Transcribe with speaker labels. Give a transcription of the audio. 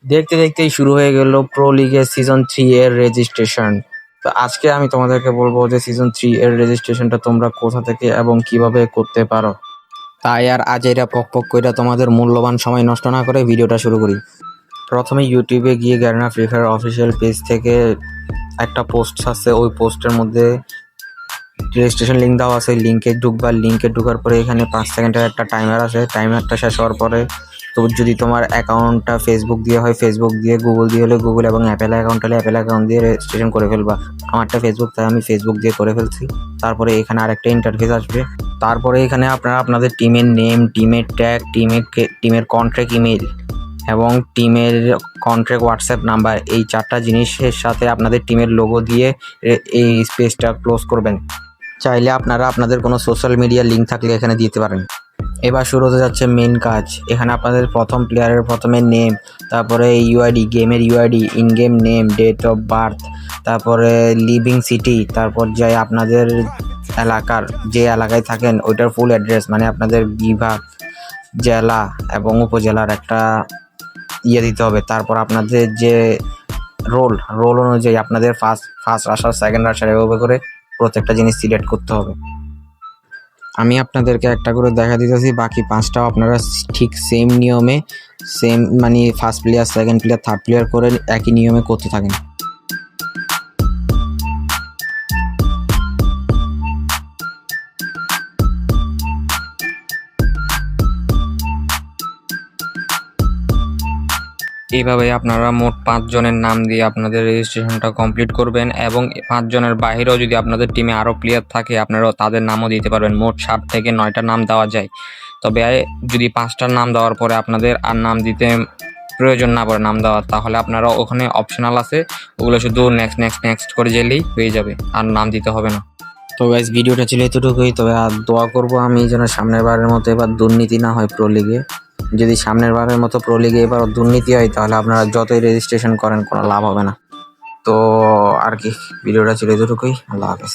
Speaker 1: দেখতে দেখতেই শুরু হয়ে গেল প্রো লিগের সিজন 3 এর রেজিস্ট্রেশন। তো আজকে আমি তোমাদেরকে বলবো যে সিজন 3 এর রেজিস্ট্রেশনটা তোমরা কোথা থেকে এবং কিভাবে করতে পারো। তাই আর আজ এরা পক কইরা তোমাদের মূল্যবান সময় নষ্ট না করে ভিডিওটা শুরু করি। প্রথমে ইউটিউবে গিয়ে Garena free fire official page থেকে একটা পোস্ট আছে, ওই পোস্টের মধ্যে রেজিস্ট্রেশন লিঙ্ক দেওয়া আছে, লিঙ্কে ঢুকবা। লিঙ্কে ঢুকার পরে এখানে 5 সেকেন্ডের একটা টাইমার আছে। টাইমারটা শেষ হওয়ার পরে তো যদি তোমার অ্যাকাউন্টটা ফেসবুক দিয়ে হয় ফেসবুক দিয়ে, গুগল দিয়ে হলে গুগল এবং অ্যাপেল অ্যাকাউন্ট হলে অ্যাপেল অ্যাকাউন্ট দিয়ে রেজিস্ট্রেশন করে ফেলবা। আমারটা ফেসবুক, তাই আমি ফেসবুক দিয়ে করে ফেলছি। তারপরে এখানে আরেকটা ইন্টারফেস আসবে। তারপরে এখানে আপনারা আপনাদের টিমের নেম, টিমের ট্যাগ, টিমের কন্ট্রাক্ট ইমেল এবং টিমের কন্ট্রাক্ট হোয়াটসঅ্যাপ নাম্বার, এই 4টা জিনিসের সাথে আপনাদের টিমের লোগো দিয়ে এই স্পেসটা ক্লোজ করবেন। চাইলে আপনারা আপনাদের কোনো সোশ্যাল মিডিয়া লিঙ্ক থাকলে এখানে দিতে পারেন। এবার শুরু হতে যাচ্ছে মেন কাজ। এখানে আপনাদের প্রথম প্লেয়ারের প্রথমে নেম, তারপরে ইউআইডি, গেমের UID, in game name, date of birth, তারপরে লিভিং সিটি, তারপর যাই আপনাদের এলাকার যে এলাকায় থাকেন ওইটার ফুল অ্যাড্রেস, মানে আপনাদের বিভাগ, জেলা এবং উপজেলার একটা দিতে হবে। তারপর আপনাদের যে রোল অনুযায়ী আপনাদের ফার্স্ট রাশার, সেকেন্ড রাশার, এভাবে করে প্রত্যেকটা জিনিস সিলেক্ট করতে হবে। আমি আপনাদেরকে একটা করে দেখা দিতেছি, বাকি 5টাও আপনারা ঠিক সেম নিয়মে, মানে first player, second player, third player করে একই নিয়মে করতে থাকেন। এইভাবে আপনারা মোট 5 জনের নাম দিয়ে আপনাদের রেজিস্ট্রেশনটা কমপ্লিট করবেন এবং 5 জনের বাইরেও যদি আপনাদের টিমে আরও প্লেয়ার থাকে আপনারা তাদের নামও দিতে পারবেন। মোট 7 থেকে 9টা নাম দেওয়া যায়। তবে যদি 5টার নাম দেওয়ার পরে আপনাদের আর নাম দিতে প্রয়োজন না পড়ে নাম দেওয়ার, তাহলে আপনারা ওখানে অপশনাল আছে, ওগুলো শুধু নেক্সট করে গেলেই হয়ে যাবে, আর নাম দিতে হবে না। তো গাইস, ভিডিওটা ছিল এতটুকুই। তবে আর দোয়া করবো আমি যেন সামনের বারের মতো এবার দুর্নীতি না হয় প্রো লিগে। যদি সামনের বারের মতো প্রো লিগে এবার দুর্নীতি হয় তাহলে আপনারা যতই রেজিস্ট্রেশন করেন কোনো লাভ হবে না। তো আর কি, ভিডিওটা ছিল এতটুকুই। আল্লাহ হাফেজ।